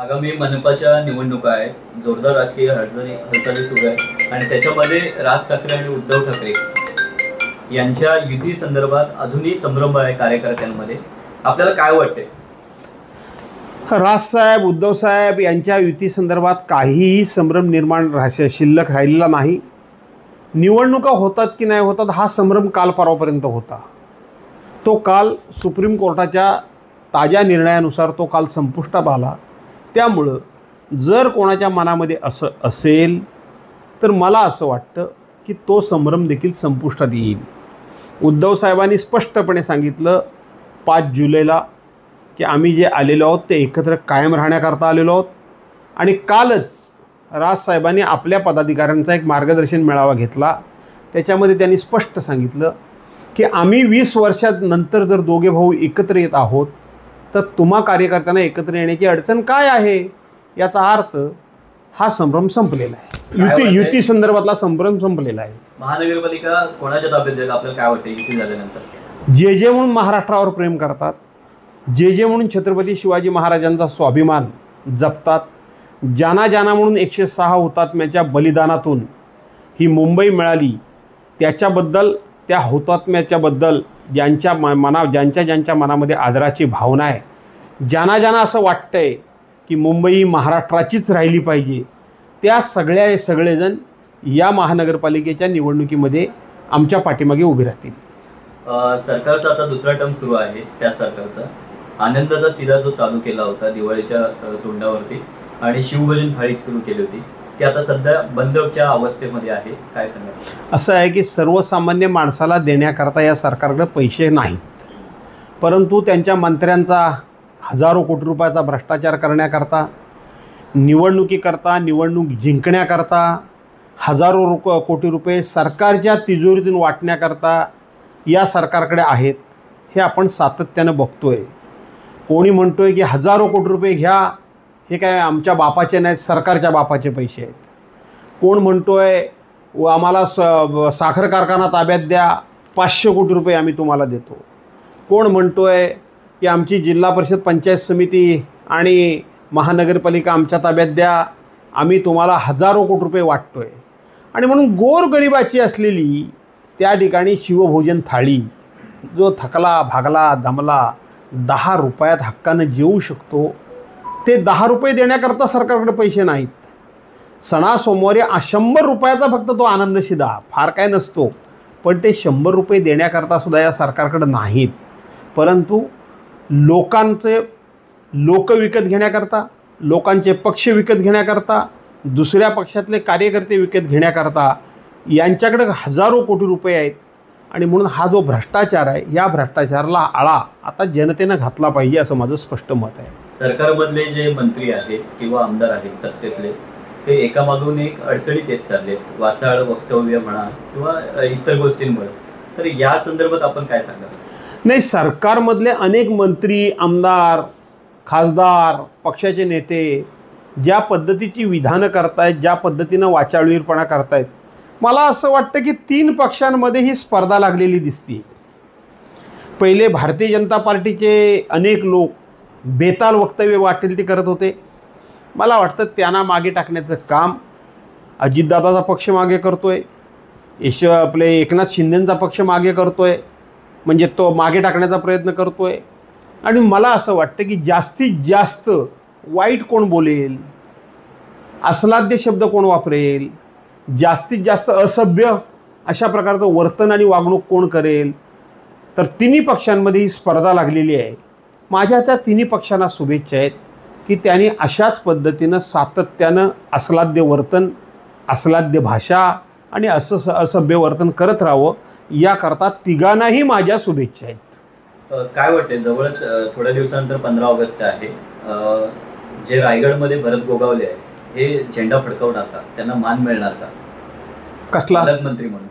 आगामी मनपाच्या निवडणुका आहेत. जोरदार राजकीय हालचाली सुरू आहे आणि त्याच्यामध्ये राज ठाकरे आणि उद्धव ठाकरे यांच्या युती संदर्भात अजूनही संभ्रम आहे कार्यकर्त्यांमध्ये. आपल्याला काय वाटते? राजसाहेब उद्धवसाहेब यांच्या युती संदर्भात काहीही संभ्रम निर्माण शिल्लक राहिलेला नाही. निवडणुका होतात की नाही होतात हा संभ्रम काल परवापर्यंत होता. तो काल सुप्रीम कोर्टाच्या ताज्या निर्णयानुसार तो काल संपुष्टात आला. त्यामुळं जर कोणाच्या मनामध्ये असं असेल तर मला असं वाटतं की तो संभ्रम देखील संपुष्टात येईल. उद्धवसाहेबांनी स्पष्टपणे सांगितलं 5 जुलैला की आम्ही जे आलेलो आहोत ते एकत्र कायम राहण्याकरता आलेलो आहोत. आणि कालच राजसाहेबांनी आपल्या पदाधिकाऱ्यांचा एक मार्गदर्शन मेळावा घेतला. त्याच्यामध्ये त्यांनी स्पष्ट सांगितलं की आम्ही 20 वर्षांनंतर जर दोघे भाऊ एकत्र येत आहोत तर तुम्हा कार्यकर्त्यांना एकत्र येण्याची अडचण काय आहे. याचा अर्थ हा संभ्रम संपलेला आहे. युती संदर्भातला संभ्रम संपलेला आहे. महानगरपालिका कोणाच्या ताब्यात जाईल आपल्याला काय वाटतं युती झाल्यानंतर? जे म्हणून महाराष्ट्रावर प्रेम करतात, जे म्हणून छत्रपती शिवाजी महाराजांचा स्वाभिमान जपतात, जाना म्हणून 106 हुतात्म्याच्या बलिदानातून ही मुंबई मिळाली, त्याच्याबद्दल त्या हुतात्म्याच्याबद्दल ज्यांच्या मनामध्ये आदराची भावना आहे, ज्यांना असं वाटतंय की मुंबई ही महाराष्ट्राचीच राहिली पाहिजे, त्या सगळेजण या महानगरपालिकेच्या निवडणुकीमध्ये आमच्या पाठीमागे उभे राहतील. सरकारचा आता दुसरा टर्म सुरू आहे. त्या सरकारचा आनंदाचा शिदा जो चालू केला होता दिवाळीच्या तोंडावरती आणि शिवभोजन थाळी सुरू केली होती ती आता सध्या बंदच्या अवस्थेमध्ये आहे. काय सांगा? असं आहे की सर्वसामान्य माणसाला देण्याकरता या सरकारकडे पैसे नाहीत, परंतु त्यांच्या मंत्र्यांचा हजारो कोटी रुपयाचा भ्रष्टाचार करण्याकरता, निवडणूक जिंकण्याकरता हजारो कोटी रुपये सरकारच्या तिजोरीतून वाटण्याकरता या सरकारकडे आहेत. हे आपण सातत्यानं बघतोय. कोणी म्हणतोय की हजारो कोटी रुपये घ्या, हे काय आमच्या बापाचे नाहीत, सरकारच्या बापाचे पैसे आहेत. कोण म्हणतोय आम्हाला साखर कारखाना ताब्यात द्या, 500 कोटी रुपये आम्ही तुम्हाला देतो. कोण म्हणतोय की आमची जिल्हा परिषद पंचायत समिती आणि महानगरपालिका आमच्या ताब्यात द्या, आम्ही तुम्हाला हजारो कोटी रुपये वाटतोय. आणि म्हणून गोरगरिबाची असलेली त्या ठिकाणी शिवभोजन थाळी, जो थकला भागला दमला 10 रुपयात हक्कानं जेवू शकतो, ते 10 रुपये देण्याकरता सरकारकडे पैसे नाहीत. सणासोमवारी 100 रुपयाचा फक्त तो आनंद शिदा, फार काय नसतो, पण ते 100 रुपये देण्याकरता सुद्धा या सरकारकडे नाहीत. परंतु लोक विकत घेण्याकरता, लोकांचे पक्ष विकत घेण्याकरता, दुसऱ्या पक्षातले कार्यकर्ते विकत घेण्याकरता यांच्याकडे हजारो कोटी रुपये आहेत. आणि म्हणून हा जो भ्रष्टाचार आहे, या भ्रष्टाचाराला आळा आता जनतेनं घातला पाहिजे असं माझं स्पष्ट मत आहे. सरकारमधले जे मंत्री आहेत किंवा आमदार आहेत सत्तेतले, ते एकामागून एक अडचणीत येत चालले, वाचाळ वक्तव्य म्हणा किंवा इतर गोष्टींमुळे. तर या संदर्भात आपण काय सांगाल? नाही, सरकारमधले अनेक मंत्री, आमदार, खासदार, पक्षाचे नेते ज्या पद्धतीची विधानं करतायत, ज्या पद्धतीनं वाचाळवीरपणा करतायत, मला असं वाटतं की 3 पक्षांमध्ये ही स्पर्धा लागलेली दिसते. पहिले भारतीय जनता पार्टीचे अनेक लोक बेताल वक्तव्य वाटेल ते करत होते. मला वाटतं त्यांना मागे टाकण्याचं काम अजितदादाचा पक्ष मागे करतोय, आपले एकनाथ शिंदेंचा पक्ष मागे करतोय, म्हणजे तो मागे टाकण्याचा प्रयत्न करतोय. आणि मला असं वाटतं की जास्तीत जास्त वाईट कोण बोलेल, अस्लाद्य शब्द कोण वापरेल, जास्तीत जास्त असभ्य अशा प्रकारचं वर्तन आणि वागणूक कोण करेल, तर 3 पक्षांमध्ये ही स्पर्धा लागलेली आहे. माझ्या त्या 3 पक्षांना शुभेच्छा आहेत की त्यांनी अशाच पद्धतीनं सातत्यानं अस्लाद्य वर्तन, अस्लाद्य भाषा आणि असभ्य वर्तन करत राहावं, याकरता तिघांनाही माझ्या शुभेच्छा आहेत. काय वाटते, जवळच थोड्या दिवसानंतर 15 ऑगस्ट आहे. जे रायगडमध्ये भरत गोगावले आहे हे झेंडा फडकवणार का? त्यांना मान मिळणार का? कसला? पालकमंत्री म्हणून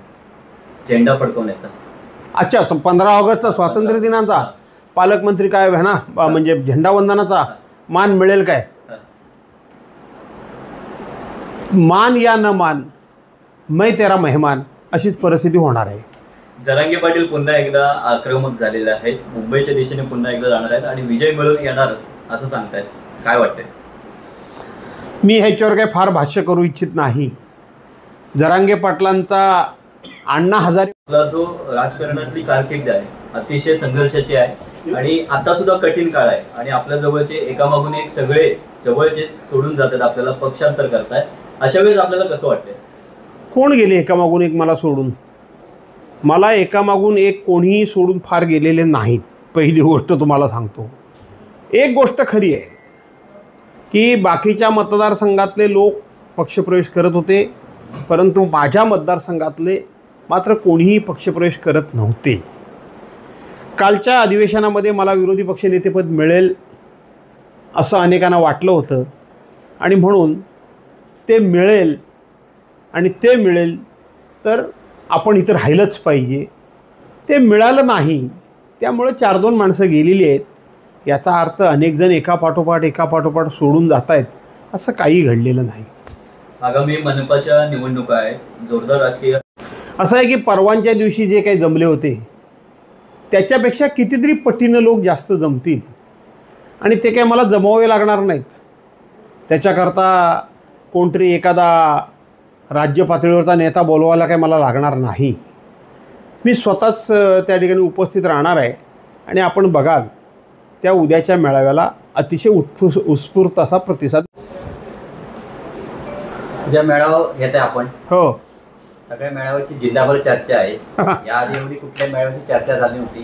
झेंडा फडकवण्याचा. अच्छा, 15 ऑगस्टचा स्वातंत्र्य दिनाचा पालकमंत्री काय ना, म्हणजे झेंडावंदनाचा मान मिळेल काय? मान या न मान, मैं तेरा मेहमान अशीच परिस्थिती होणार आहे. जरांगे पाटील पुन्हा एकदा आक्रमक झालेले आहेत, मुंबईच्या दिशेने पुन्हा एकदा जाणार आहेत आणि विजय मिळवून येणारच असं सांगतायत. काय वाटतंय? मी ह्याच्यावर काही फार भाष्य करू इच्छित नाही. जरांगे पाटलांचा अण्णा हजारे आपला जो राजकारणातली कारकीर्द आहे अतिशय संघर्षाची आहे आणि आता सुद्धा कठीण काळ आहे आणि आपल्या जवळचे एकामागून एक सगळे जवळचे सोडून जातात, आपल्याला पक्षांतर करताय. अशा वेळेस आपल्याला कसं वाटतंय? कोण गेले एकामागून एक मला सोडून? मला एकामागून एक कोणीही सोडून फार गेलेले नाहीत. पहिली गोष्ट तुम्हाला सांगतो. एक गोष्ट खरी आहे की बाकीच्या मतदारसंघातले लोक पक्षप्रवेश करत होते, परंतु माझ्या मतदारसंघातले मात्र कोणीही पक्षप्रवेश करत नव्हते. कालच्या अधिवेशनामध्ये मला विरोधी पक्षनेतेपद मिळेल असं अनेकांना वाटलं होतं आणि म्हणून ते मिळेल आणि ते मिळेल तर आपण इथं राहिलंच पाहिजे. ते मिळालं नाही, त्यामुळे 4-2 माणसं गेलेली आहेत. याचा अर्थ अनेक जण एकापाठोपाठ सोडून जात आहेत असं काही घडलेलं नाही. आगामी मनपाच्या निवडणुका आहेत, जोरदार राजकीय. असं आहे की परवांच्या दिवशी जे काही जमले होते त्याच्यापेक्षा कितीतरी पटीनं लोक जास्त जमतील आणि ते काही मला जमवावे लागणार नाहीत. त्याच्याकरता कोणतरी एखादा राज्य पातळीवरचा नेता बोलवायला काही मला लागणार नाही. मी स्वतःच त्या ठिकाणी उपस्थित राहणार आहे आणि आपण बघाल त्या उद्याच्या मेळाव्याला अतिशय उत्स्फूर्त असा प्रतिसाद. ज्या मेळावा घेत आहे आपण, हो, सगळ्या मेळाव्याची जिल्हाभर चर्चा आहे. याआधी एवढी कुठल्या मेळाव्याची चर्चा झाली नव्हती,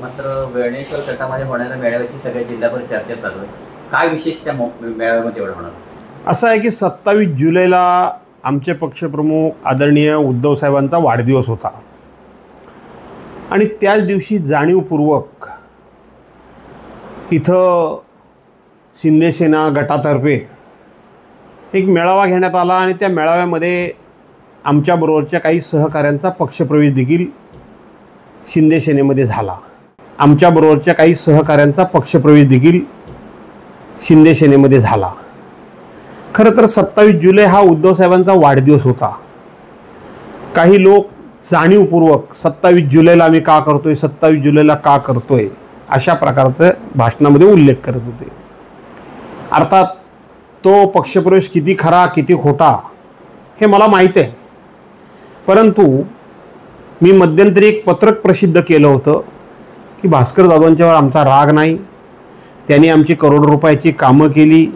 मात्र वेळणेश्वर गटामध्ये होणाऱ्या मेळाव्याची सगळ्या जिल्हाभर चर्चा चालू आहे. काय विशेष त्या मेळाव्यामध्ये एवढं होणार? असं आहे की 27 जुलैला आमचे पक्षप्रमुख आदरणीय उद्धव साहेबांचा वाढदिवस होता आणि त्याच दिवशी जाणीवपूर्वक इथं शिंदेसेना गटातर्फे एक मेळावा घेण्यात आला आणि त्या मेळाव्यामध्ये आमच्याबरोबरच्या काही सहकाऱ्यांचा पक्षप्रवेश देखील शिंदेसेनेमध्ये झाला. खरं तर 27 जुलै हा उद्धव साहेबांचा वाढदिवस होता. काही लोक जाणीवपूर्वक 27 जुलैला आम्ही का करतोय, 27 जुलैला का करतोय अशा प्रकारचं भाषणामध्ये उल्लेख करत होते. अर्थात तो पक्षप्रवेश किती खरा किती खोटा हे मला माहीत आहे, परंतु मी मध्यंतरी एक पत्रक प्रसिद्ध केलं होतं की भास्कर जाधवांच्यावर आमचा राग नाही, त्यांनी आमची करोडो रुपयाची कामं केली,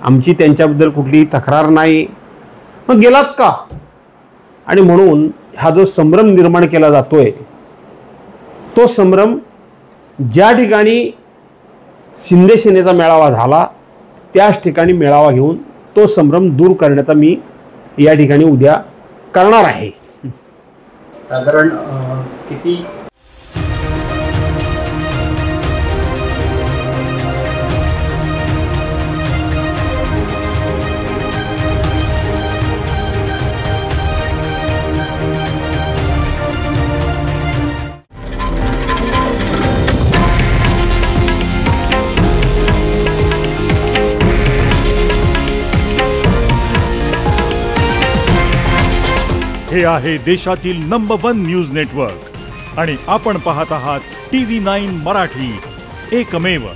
आमची त्यांच्याबद्दल कुठलीही तक्रार नाही, मग गेलात का? आणि म्हणून हा जो संभ्रम निर्माण केला जातोय तो संभ्रम ज्या ठिकाणी शिंदेसेनेचा मेळावा झाला त्याच ठिकाणी मेळावा घेऊन तो संभ्रम दूर करण्याचा मी या ठिकाणी उद्या करणार आहे. साधारण किती हे आहे देशातील नंबर 1 न्यूज नेटवर्क आणि आपण पाहत आहात TV9 मराठी, एकमेव.